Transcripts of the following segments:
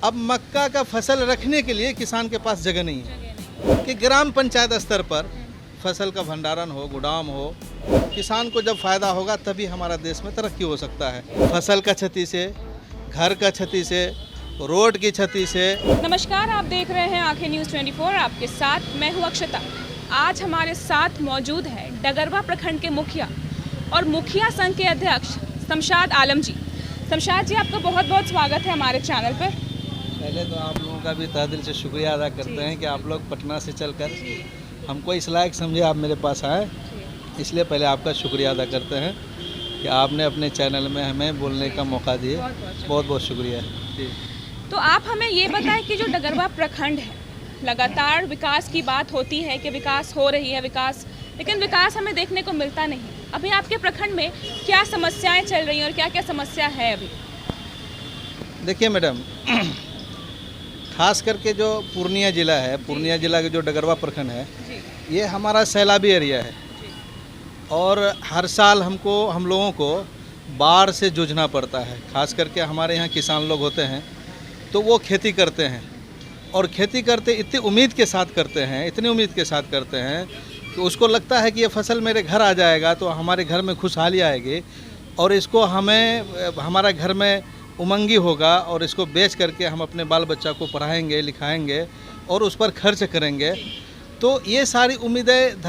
अब मक्का का फसल रखने के लिए किसान के पास जगह नहीं है कि ग्राम पंचायत स्तर पर फसल का भंडारण हो, गोदाम हो। किसान को जब फ़ायदा होगा तभी हमारा देश में तरक्की हो सकता है। फसल का क्षति से, घर का क्षति से, रोड की क्षति से। नमस्कार, आप देख रहे हैं आंखें न्यूज़ 24। आपके साथ मैं हूं अक्षता। आज हमारे साथ मौजूद है डगरवा प्रखंड के मुखिया और मुखिया संघ के अध्यक्ष शमशाद आलम जी। शमशाद जी, आपका बहुत बहुत स्वागत है हमारे चैनल पर। पहले तो आप लोगों का भी तहे दिल से शुक्रिया अदा करते हैं कि आप लोग पटना से चलकर हमको इस लायक समझे आप मेरे पास आए, इसलिए पहले आपका शुक्रिया अदा करते हैं कि आपने अपने चैनल में हमें बोलने का मौका दिए। बहुत बहुत शुक्रिया जी। तो आप हमें ये बताएं कि जो डगरवा प्रखंड है, लगातार विकास की बात होती है कि विकास हो रही है, लेकिन विकास हमें देखने को मिलता नहीं। अभी आपके प्रखंड में क्या समस्याएं चल रही हैं और क्या क्या समस्या है अभी? देखिए मैडम, खास करके जो पूर्णिया ज़िला है, पूर्णिया ज़िला के जो डगरवा प्रखंड है, ये हमारा सैलाबी एरिया है और हर साल हम लोगों को बाढ़ से जूझना पड़ता है। खास करके हमारे यहाँ किसान लोग होते हैं तो वो खेती करते हैं और खेती करते इतनी उम्मीद के साथ करते हैं कि उसको लगता है कि ये फसल मेरे घर आ जाएगा तो हमारे घर में खुशहाली आएगी और इसको हमारा घर में उमंगी होगा और इसको बेच करके हम अपने बाल बच्चा को पढ़ाएंगे, लिखाएंगे और उस पर खर्च करेंगे। तो ये सारी उम्मीदें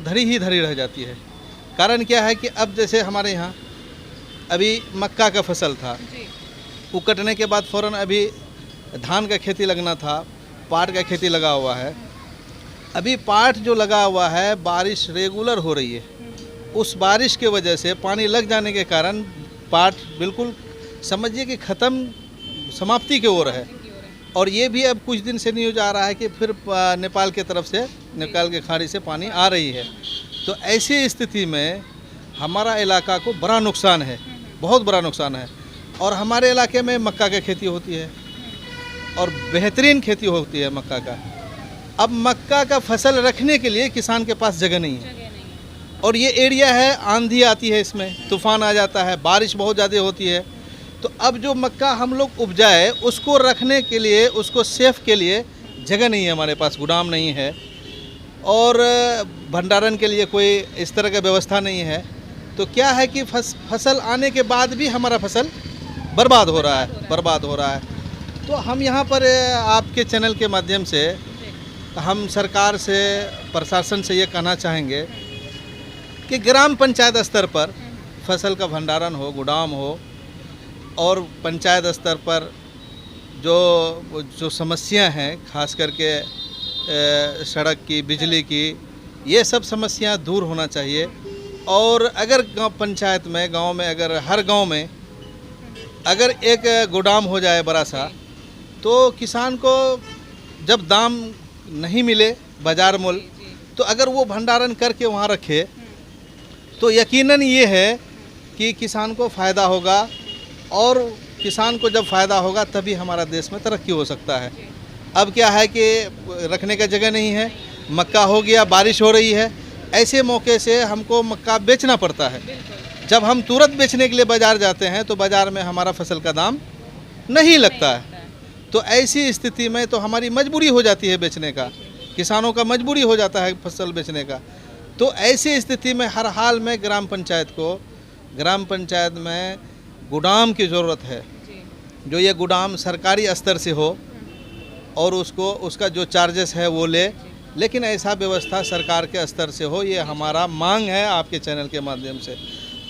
धरी रह जाती है। कारण क्या है कि अब जैसे हमारे यहाँ अभी मक्का का फसल था, वो कटने के बाद फ़ौरन अभी धान का खेती लगना था, पाट का खेती लगा हुआ है। अभी पाट जो लगा हुआ है, बारिश रेगुलर हो रही है, उस बारिश के वजह से पानी लग जाने के कारण पाट बिल्कुल समझिए कि समाप्ति की ओर है। और ये भी अब कुछ दिन से न्यूज़ आ रहा है कि फिर नेपाल के तरफ से, नेपाल के खाड़ी से पानी आ रही है। तो ऐसी स्थिति में हमारा इलाका को बड़ा नुकसान है, बहुत बड़ा नुकसान है। और हमारे इलाके में मक्का की खेती होती है और बेहतरीन खेती होती है मक्का का। अब मक्का का फसल रखने के लिए किसान के पास जगह नहीं है और ये एरिया है, आंधी आती है, इसमें तूफान आ जाता है, बारिश बहुत ज़्यादा होती है। तो अब जो मक्का हम लोग उपजाए उसको रखने के लिए, उसको सेफ के लिए जगह नहीं है हमारे पास, गोदाम नहीं है और भंडारण के लिए कोई इस तरह का व्यवस्था नहीं है। तो क्या है कि फसल आने के बाद भी हमारा फसल बर्बाद हो रहा है। तो हम यहाँ पर आपके चैनल के माध्यम से हम सरकार से, प्रशासन से ये कहना चाहेंगे कि ग्राम पंचायत स्तर पर फसल का भंडारण हो, गोदाम हो और पंचायत स्तर पर जो समस्या हैं, खास करके सड़क की, बिजली की, ये सब समस्या दूर होना चाहिए। और अगर पंचायत में, गांव में, अगर हर गांव में अगर एक गोदाम हो जाए बड़ा सा, तो किसान को जब दाम नहीं मिले बाज़ार मूल्य, तो अगर वो भंडारण करके वहाँ रखे तो यकीनन ये है कि किसान को फ़ायदा होगा और किसान को जब फ़ायदा होगा तभी हमारा देश में तरक्की हो सकता है। अब क्या है कि रखने का जगह नहीं है, मक्का हो गया, बारिश हो रही है, ऐसे मौके से हमको मक्का बेचना पड़ता है। जब हम तुरंत बेचने के लिए बाज़ार जाते हैं तो बाज़ार में हमारा फसल का दाम नहीं लगता है। तो ऐसी स्थिति में तो हमारी मजबूरी हो जाती है बेचने का, किसानों का मजबूरी हो जाता है फसल बेचने का। तो ऐसी स्थिति में हर हाल में ग्राम पंचायत में गोदाम की ज़रूरत है। जो ये गोदाम सरकारी स्तर से हो और उसका जो चार्जेस है वो ले, लेकिन ऐसा व्यवस्था सरकार के स्तर से हो, ये हमारा मांग है आपके चैनल के माध्यम से।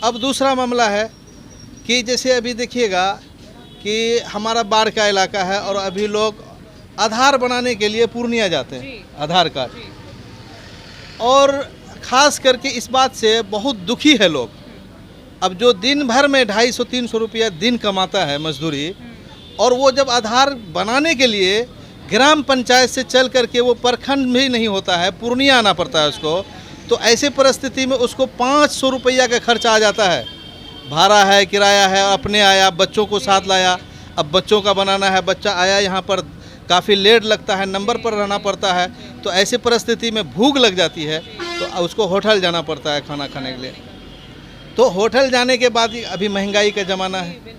अब दूसरा मामला है कि जैसे अभी देखिएगा कि हमारा बाढ़ का इलाका है और अभी लोग आधार बनाने के लिए पूर्णिया जाते हैं, आधार कार्ड, और ख़ास करके इस बात से बहुत दुखी है लोग। अब जो दिन भर में 250-300 रुपया दिन कमाता है मजदूरी, और वो जब आधार बनाने के लिए ग्राम पंचायत से चल करके, वो प्रखंड भी नहीं होता है, पूर्णिया आना पड़ता है उसको, तो ऐसे परिस्थिति में उसको 500 रुपया का खर्च आ जाता है। भाड़ा है, किराया है, अपने आया, बच्चों को साथ लाया, अब बच्चों का बनाना है, बच्चा आया यहाँ पर काफ़ी लेट लगता है, नंबर पर रहना पड़ता है। तो ऐसी परिस्थिति में भूख लग जाती है तो उसको होटल जाना पड़ता है खाना खाने के लिए। तो होटल जाने के बाद अभी महंगाई का ज़माना है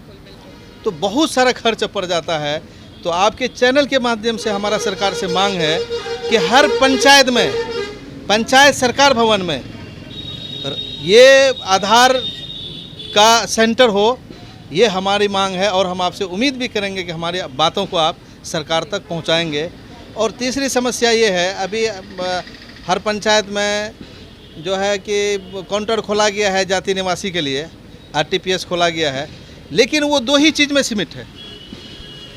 तो बहुत सारा खर्च पड़ जाता है। तो आपके चैनल के माध्यम से हमारा सरकार से मांग है कि हर पंचायत में, पंचायत सरकार भवन में ये आधार का सेंटर हो, ये हमारी मांग है। और हम आपसे उम्मीद भी करेंगे कि हमारी बातों को आप सरकार तक पहुंचाएंगे। और तीसरी समस्या ये है, अभी हर पंचायत में जो है कि काउंटर खोला गया है जाति निवासी के लिए, आरटीपीएस खोला गया है, लेकिन वो दो ही चीज़ में सीमित है,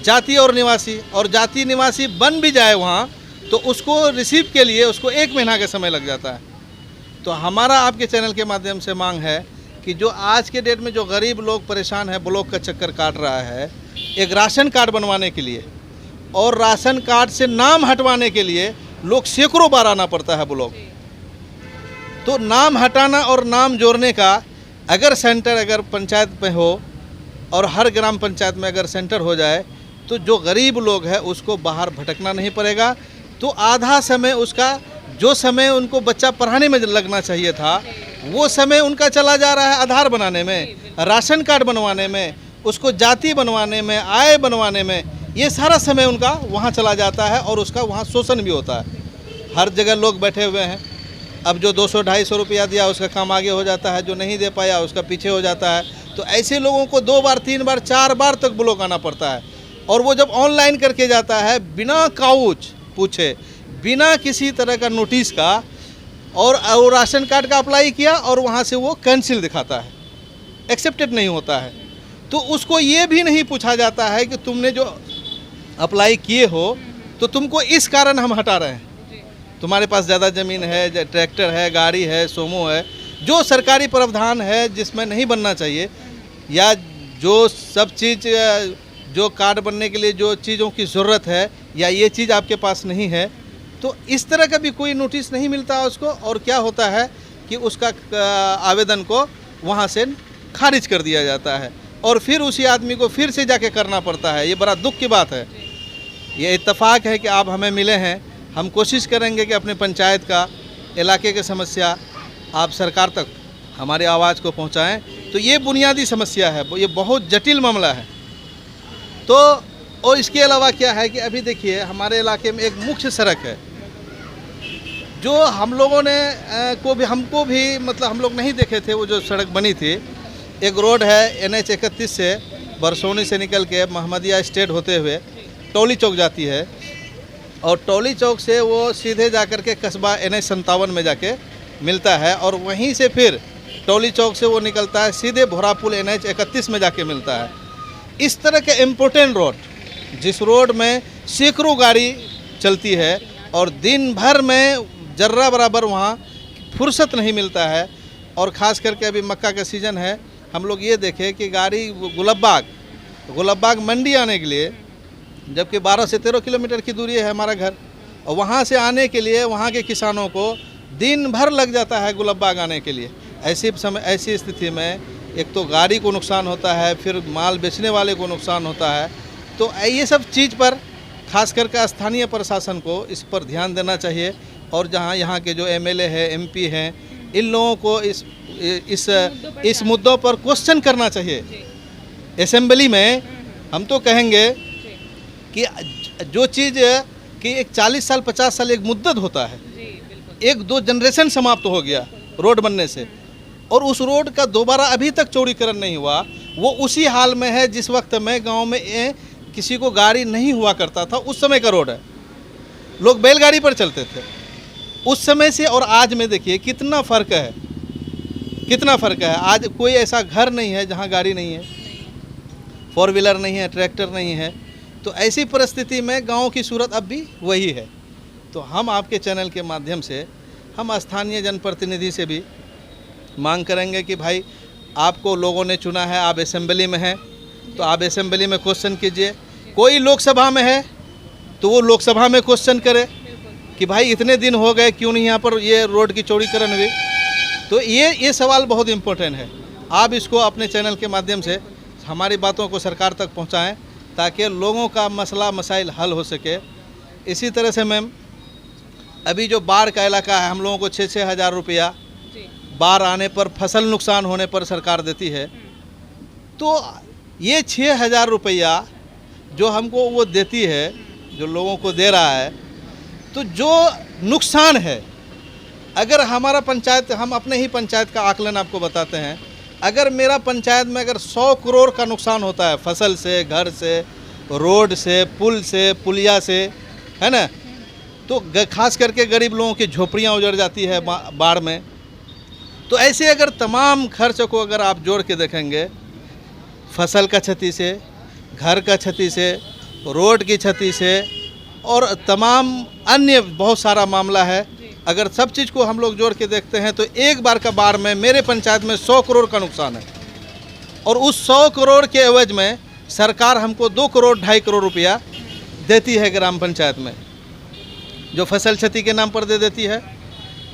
जाति और निवासी। और जाति निवासी बन भी जाए वहाँ तो उसको रिसीव के लिए उसको 1 महीना का समय लग जाता है। तो हमारा आपके चैनल के माध्यम से मांग है कि जो आज के डेट में जो गरीब लोग परेशान है, ब्लॉक का चक्कर काट रहा है, एक राशन कार्ड बनवाने के लिए और राशन कार्ड से नाम हटवाने के लिए लोग सैकड़ों बार आना पड़ता है ब्लॉक। तो नाम हटाना और नाम जोड़ने का अगर सेंटर अगर पंचायत में हो और हर ग्राम पंचायत में अगर सेंटर हो जाए तो जो गरीब लोग हैं उसको बाहर भटकना नहीं पड़ेगा। तो आधा समय उसका, जो समय उनको बच्चा पढ़ाने में लगना चाहिए था, वो समय उनका चला जा रहा है आधार बनाने में, राशन कार्ड बनवाने में, उसको जाति बनवाने में, आय बनवाने में। ये सारा समय उनका वहाँ चला जाता है और उसका वहाँ शोषण भी होता है। हर जगह लोग बैठे हुए हैं। अब जो 200-250 रुपया दिया उसका काम आगे हो जाता है, जो नहीं दे पाया उसका पीछे हो जाता है। तो ऐसे लोगों को 2 बार 3 बार 4 बार तक ब्लॉक आना पड़ता है। और वो जब ऑनलाइन करके जाता है बिना कागज पूछे, बिना किसी तरह का नोटिस का, और राशन कार्ड का अप्लाई किया और वहाँ से वो कैंसिल दिखाता है, एक्सेप्टेड नहीं होता है। तो उसको ये भी नहीं पूछा जाता है कि तुमने जो अप्लाई किए हो तो तुमको इस कारण हम हटा रहे हैं। तुम्हारे पास ज़्यादा ज़मीन है, ट्रैक्टर है, गाड़ी है, सोमो है, जो सरकारी प्रावधान है जिसमें नहीं बनना चाहिए, या जो सब चीज़ जो कार्ड बनने के लिए जो चीज़ों की ज़रूरत है, या ये चीज़ आपके पास नहीं है, तो इस तरह का भी कोई नोटिस नहीं मिलता उसको। और क्या होता है कि उसका आवेदन को वहाँ से खारिज कर दिया जाता है और फिर उसी आदमी को फिर से जाके करना पड़ता है। ये बड़ा दुख की बात है। ये इत्तेफाक है कि आप हमें मिले हैं। हम कोशिश करेंगे कि अपने पंचायत का, इलाके की समस्या आप सरकार तक हमारी आवाज़ को पहुंचाएं। तो ये बुनियादी समस्या है, ये बहुत जटिल मामला है। तो और इसके अलावा क्या है कि अभी देखिए हमारे इलाके में एक मुख्य सड़क है जो हम लोगों ने हमको भी मतलब हम लोग नहीं देखे थे। वो जो सड़क बनी थी, एक रोड है NH 31 से बरसोनी से निकल के महमदिया स्टेट होते हुए टोली चौक जाती है, और टोली चौक से वो सीधे जाकर के कस्बा NH 57 में जाके मिलता है, और वहीं से फिर टोली चौक से वो निकलता है सीधे भोरापुल NH 31 में जाके मिलता है। इस तरह के इम्पोर्टेंट रोड, जिस रोड में सैकड़ों गाड़ी चलती है और दिन भर में जर्रा बराबर वहाँ फुर्सत नहीं मिलता है। और ख़ास करके अभी मक्का का सीज़न है, हम लोग ये देखें कि गाड़ी गुलबबाग मंडी आने के लिए, जबकि 12 से 13 किलोमीटर की दूरी है हमारा घर, और वहाँ से आने के लिए वहाँ के किसानों को दिन भर लग जाता है गुलबबाग आने के लिए। ऐसी स्थिति में एक तो गाड़ी को नुकसान होता है, फिर माल बेचने वाले को नुकसान होता है। तो ये सब चीज़ पर खास करके स्थानीय प्रशासन को इस पर ध्यान देना चाहिए, और जहाँ यहाँ के जो MLA है, MP हैं, इन लोगों को इस मुद्दों पर क्वेश्चन करना चाहिए असेंबली में। हम तो कहेंगे कि जो चीज़ कि एक 40 साल 50 साल एक मुद्दत होता है, 1-2 जनरेशन समाप्त हो गया रोड बनने से, और उस रोड का दोबारा अभी तक चौड़ीकरण नहीं हुआ। वो उसी हाल में है जिस वक्त में गांव में किसी को गाड़ी नहीं हुआ करता था, उस समय का रोड है। लोग बैलगाड़ी पर चलते थे उस समय से, और आज में देखिए कितना फ़र्क है, कितना फ़र्क है। आज कोई ऐसा घर नहीं है जहां गाड़ी नहीं है, 4 व्हीलर नहीं है, ट्रैक्टर नहीं है। तो ऐसी परिस्थिति में गांव की सूरत अब भी वही है। तो हम आपके चैनल के माध्यम से हम स्थानीय जनप्रतिनिधि से भी मांग करेंगे कि भाई आपको लोगों ने चुना है, आप असेंबली में हैं, तो आप असेंबली में क्वेश्चन कीजिए। कोई लोकसभा में है तो वो लोकसभा में क्वेश्चन करे कि भाई इतने दिन हो गए क्यों नहीं यहाँ पर ये रोड की चौड़ीकरण हुई। तो ये सवाल बहुत इम्पोर्टेंट है। आप इसको अपने चैनल के माध्यम से हमारी बातों को सरकार तक पहुँचाएँ ताकि लोगों का मसला मसाइल हल हो सके। इसी तरह से मैम अभी जो बाढ़ का इलाका है, हम लोगों को 6-6 हज़ार रुपया बाढ़ आने पर, फसल नुकसान होने पर सरकार देती है। तो ये 6 हज़ार रुपया जो हमको वो देती है, जो लोगों को दे रहा है, तो जो नुकसान है, अगर हमारा पंचायत, हम अपने ही पंचायत का आकलन आपको बताते हैं, अगर मेरा पंचायत में अगर 100 करोड़ का नुकसान होता है फसल से, घर से, रोड से, पुल से, पुलिया से, है ना, तो खास करके गरीब लोगों की झोपड़ियाँ उजड़ जाती है बाढ़ में। तो ऐसे अगर तमाम खर्च को अगर आप जोड़ के देखेंगे, फसल का क्षति से, घर का क्षति से, रोड की क्षति से और तमाम अन्य बहुत सारा मामला है, अगर सब चीज़ को हम लोग जोड़ के देखते हैं तो एक बार का बाढ़ में मेरे पंचायत में 100 करोड़ का नुकसान है। और उस 100 करोड़ के एवज में सरकार हमको 2 करोड़ 2.5 करोड़ रुपया देती है ग्राम पंचायत में, जो फसल क्षति के नाम पर दे देती है,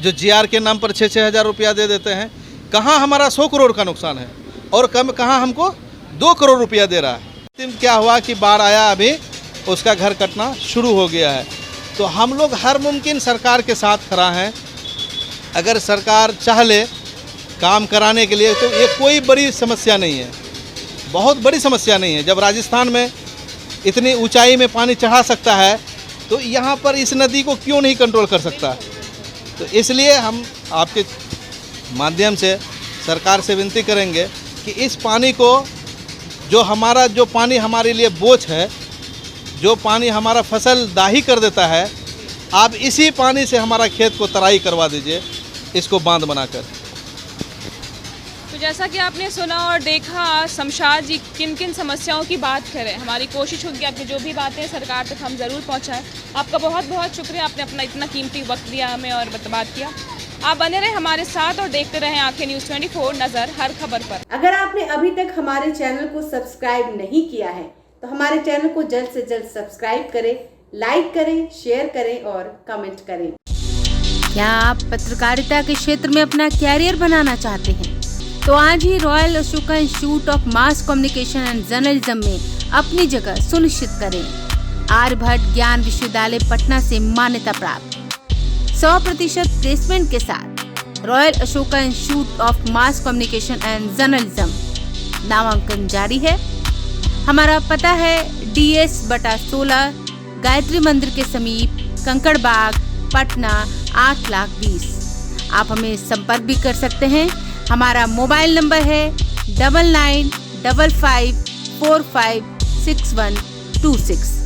जो जीआर के नाम पर 6-6 हज़ार रुपया दे देते हैं। कहाँ हमारा 100 करोड़ का नुकसान है और कहाँ हमको 2 करोड़ रुपया दे रहा है। क्या हुआ कि बाढ़ आया, अभी उसका घर कटना शुरू हो गया है। तो हम लोग हर मुमकिन सरकार के साथ खड़ा हैं। अगर सरकार चाह ले काम कराने के लिए तो ये कोई बड़ी समस्या नहीं है, बहुत बड़ी समस्या नहीं है। जब राजस्थान में इतनी ऊंचाई में पानी चढ़ा सकता है तो यहाँ पर इस नदी को क्यों नहीं कंट्रोल कर सकता। तो इसलिए हम आपके माध्यम से सरकार से विनती करेंगे कि इस पानी को, जो पानी हमारे लिए बोझ है, जो पानी हमारा फसल दाही कर देता है, आप इसी पानी से हमारा खेत को तराई करवा दीजिए, इसको बांध बनाकर। तो जैसा कि आपने सुना और देखा शमशाद जी किन किन समस्याओं की बात करें, हमारी कोशिश होगी आपकी जो भी बातें सरकार तक हम ज़रूर पहुंचाएं। आपका बहुत बहुत शुक्रिया, आपने अपना इतना कीमती वक्त दिया हमें और बात किया। आप बने रहे हमारे साथ और देखते रहें आंखें न्यूज़ 24, नज़र हर खबर पर। अगर आपने अभी तक हमारे चैनल को सब्सक्राइब नहीं किया है तो हमारे चैनल को जल्द से जल्द सब्सक्राइब करें, लाइक करें, शेयर करें और कमेंट करें। क्या आप पत्रकारिता के क्षेत्र में अपना कैरियर बनाना चाहते हैं? तो आज ही royal Ashoka institute of mass communication and journalism में अपनी जगह सुनिश्चित करें। आर्यभट्ट ज्ञान विश्वविद्यालय पटना से मान्यता प्राप्त 100% प्लेसमेंट के साथ royal Ashoka institute of mass communication and journalism, नामांकन जारी है। हमारा पता है DS/16 गायत्री मंदिर के समीप, कंकड़ बाग, पटना 8,20,000। आप हमें संपर्क भी कर सकते हैं। हमारा मोबाइल नंबर है 9955456126।